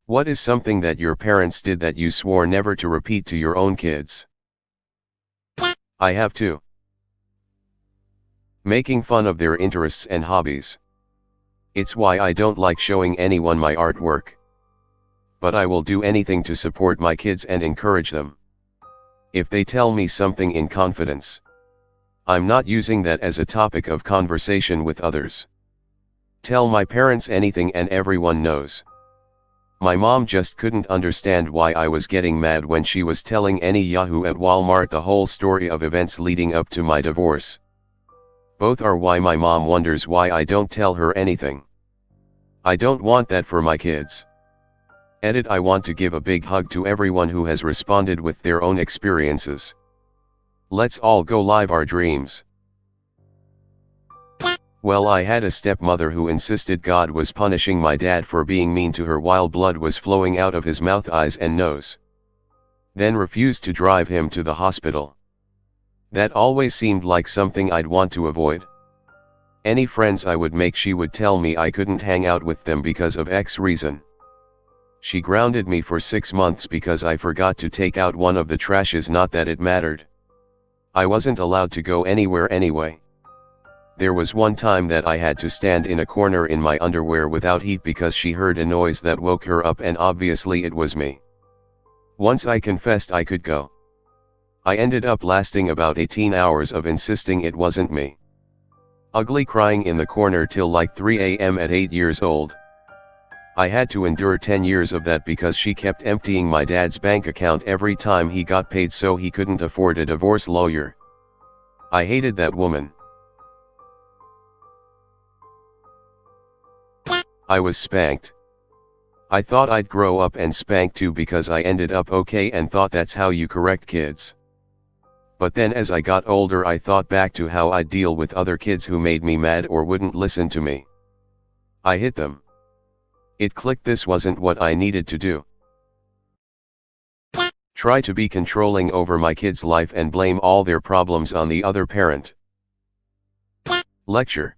What is something that your parents did that you swore never to repeat to your own kids? I have two. Making fun of their interests and hobbies. It's why I don't like showing anyone my artwork. But I will do anything to support my kids and encourage them. If they tell me something in confidence, I'm not using that as a topic of conversation with others. Tell my parents anything and everyone knows. My mom just couldn't understand why I was getting mad when she was telling any yahoo at Walmart the whole story of events leading up to my divorce. Both are why my mom wonders why I don't tell her anything. I don't want that for my kids. Edit. I want to give a big hug to everyone who has responded with their own experiences. Let's all go live our dreams. Well, I had a stepmother who insisted God was punishing my dad for being mean to her while blood was flowing out of his mouth, eyes and nose. Then refused to drive him to the hospital. That always seemed like something I'd want to avoid. Any friends I would make, she would tell me I couldn't hang out with them because of X reason. She grounded me for 6 months because I forgot to take out one of the trashes, not that it mattered. I wasn't allowed to go anywhere anyway. There was one time that I had to stand in a corner in my underwear without heat because she heard a noise that woke her up, and obviously it was me. Once I confessed I could go. I ended up lasting about 18 hours of insisting it wasn't me. Ugly crying in the corner till like 3 a.m. at 8 years old. I had to endure 10 years of that because she kept emptying my dad's bank account every time he got paid, so he couldn't afford a divorce lawyer. I hated that woman. I was spanked. I thought I'd grow up and spank too because I ended up okay and thought that's how you correct kids. But then as I got older I thought back to how I'd deal with other kids who made me mad or wouldn't listen to me. I hit them. It clicked, this wasn't what I needed to do. Try to be controlling over my kids' life and blame all their problems on the other parent. Lecture.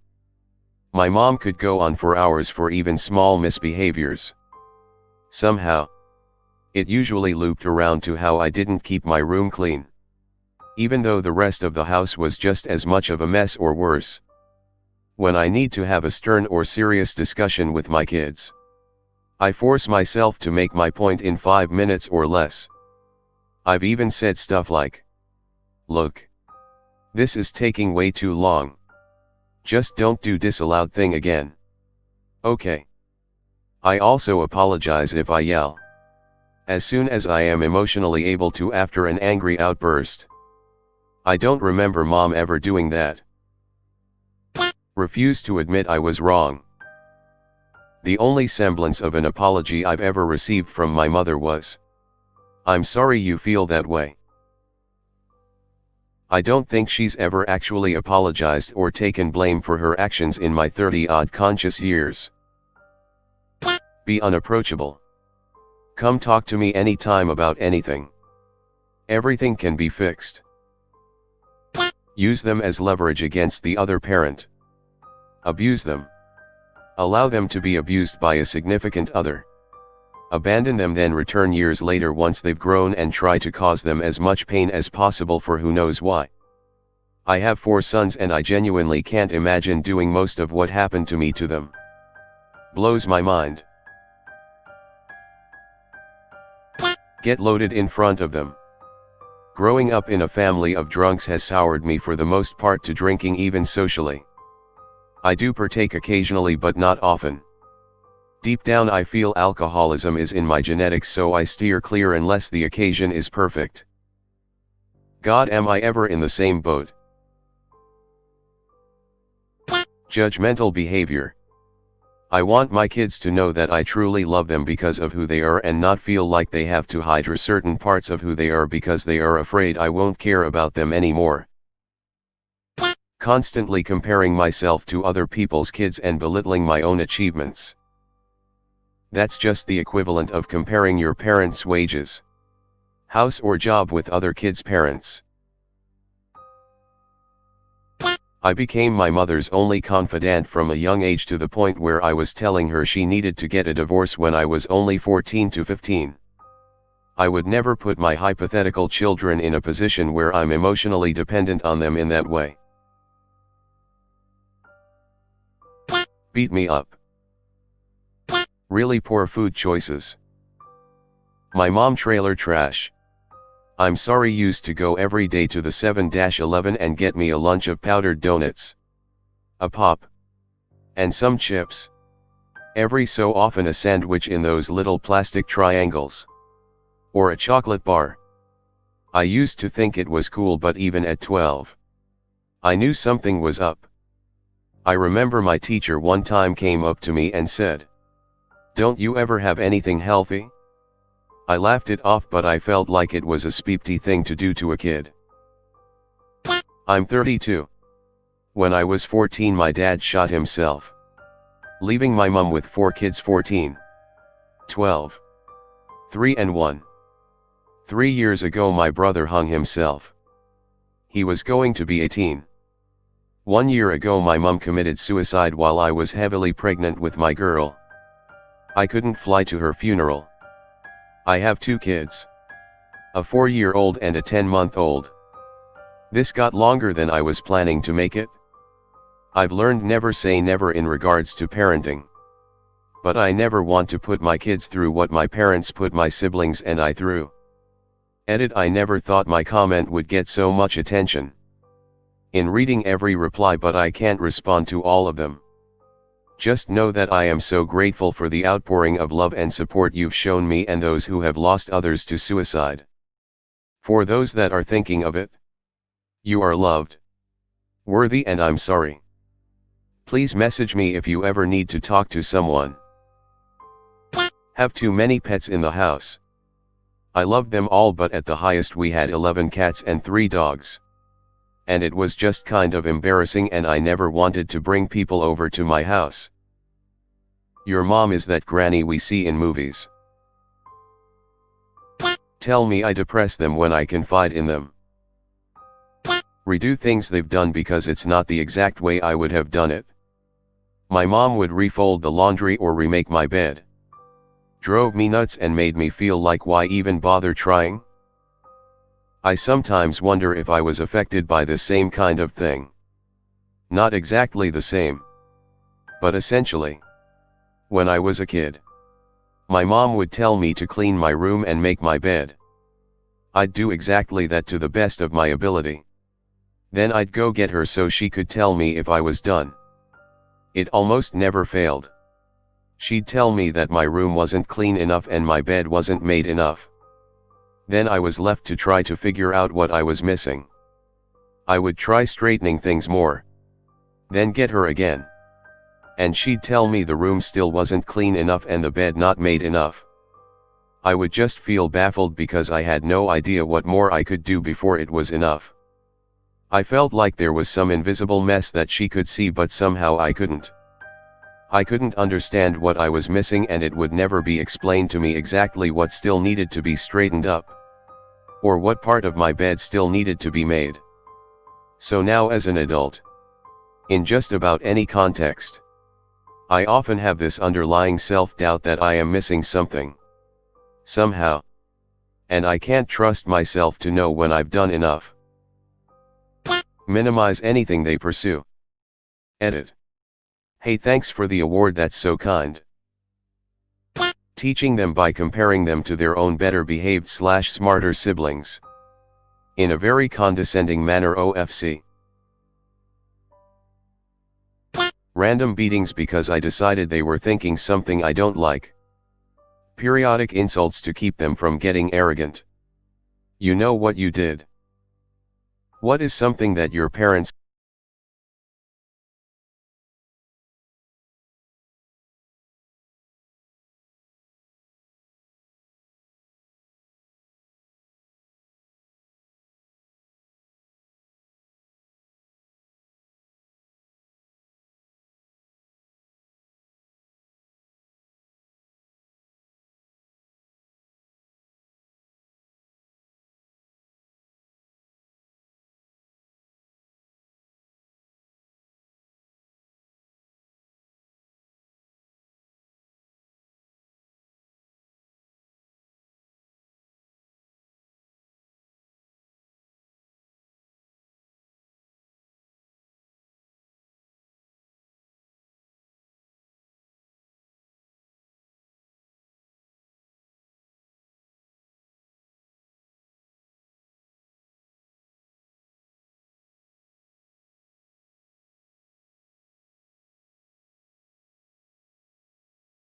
My mom could go on for hours for even small misbehaviors. Somehow, it usually looped around to how I didn't keep my room clean, even though the rest of the house was just as much of a mess or worse. When I need to have a stern or serious discussion with my kids, I force myself to make my point in 5 minutes or less. I've even said stuff like, "Look, this is taking way too long. Just don't do this aloud thing again. Okay." I also apologize if I yell. As soon as I am emotionally able to after an angry outburst. I don't remember mom ever doing that. Refuse to admit I was wrong. The only semblance of an apology I've ever received from my mother was, "I'm sorry you feel that way." I don't think she's ever actually apologized or taken blame for her actions in my 30-odd conscious years. Be unapproachable. Come talk to me anytime about anything. Everything can be fixed. Use them as leverage against the other parent. Abuse them. Allow them to be abused by a significant other. Abandon them, then return years later once they've grown and try to cause them as much pain as possible for who knows why. I have 4 sons and I genuinely can't imagine doing most of what happened to me to them. Blows my mind. Get loaded in front of them. Growing up in a family of drunks has soured me for the most part to drinking, even socially. I do partake occasionally but not often. Deep down I feel alcoholism is in my genetics, so I steer clear unless the occasion is perfect. God, am I ever in the same boat? Judgmental behavior. I want my kids to know that I truly love them because of who they are and not feel like they have to hide certain parts of who they are because they are afraid I won't care about them anymore. Constantly comparing myself to other people's kids and belittling my own achievements. That's just the equivalent of comparing your parents' wages, house or job with other kids' parents. I became my mother's only confidant from a young age to the point where I was telling her she needed to get a divorce when I was only 14 to 15. I would never put my hypothetical children in a position where I'm emotionally dependent on them in that way. Beat me up. Really poor food choices. My mom trailer trash. I'm sorry, used to go every day to the 7-Eleven and get me a lunch of powdered donuts, a pop, and some chips. Every so often a sandwich in those little plastic triangles. Or a chocolate bar. I used to think it was cool, but even at 12, I knew something was up. I remember my teacher one time came up to me and said, "Don't you ever have anything healthy?" I laughed it off, but I felt like it was a speepty thing to do to a kid. I'm 32. When I was 14, my dad shot himself, leaving my mum with 4 kids: 14, 12, 3 and 1. 3 years ago my brother hung himself. He was going to be 18. 1 year ago my mum committed suicide while I was heavily pregnant with my girl. I couldn't fly to her funeral. I have 2 kids. A 4-year-old and a 10-month-old. This got longer than I was planning to make it. I've learned never say never in regards to parenting. But I never want to put my kids through what my parents put my siblings and I through. Edit: I never thought my comment would get so much attention. In reading every reply, but I can't respond to all of them. Just know that I am so grateful for the outpouring of love and support you've shown me and those who have lost others to suicide. For those that are thinking of it, you are loved, worthy, and I'm sorry. Please message me if you ever need to talk to someone. Have too many pets in the house. I loved them all, but at the highest we had 11 cats and 3 dogs. And it was just kind of embarrassing, and I never wanted to bring people over to my house. Your mom is that granny we see in movies. Tell me I depress them when I confide in them. Redo things they've done because it's not the exact way I would have done it. My mom would refold the laundry or remake my bed. Drove me nuts and made me feel like, why even bother trying? I sometimes wonder if I was affected by the same kind of thing. Not exactly the same, but essentially. When I was a kid, my mom would tell me to clean my room and make my bed. I'd do exactly that to the best of my ability. Then I'd go get her so she could tell me if I was done. It almost never failed. She'd tell me that my room wasn't clean enough and my bed wasn't made enough. Then I was left to try to figure out what I was missing. I would try straightening things more. Then get her again. And she'd tell me the room still wasn't clean enough and the bed not made enough. I would just feel baffled because I had no idea what more I could do before it was enough. I felt like there was some invisible mess that she could see, but somehow I couldn't. I couldn't understand what I was missing, and it would never be explained to me exactly what still needed to be straightened up, or what part of my bed still needed to be made. So now, as an adult, in just about any context, I often have this underlying self-doubt that I am missing something, somehow, and I can't trust myself to know when I've done enough. Minimize anything they pursue. Edit. Hey, thanks for the award, that's so kind. Teaching them by comparing them to their own better behaved / smarter siblings. In a very condescending manner, OFC. Random beatings because I decided they were thinking something I don't like. Periodic insults to keep them from getting arrogant. You know what you did? What is something that your parents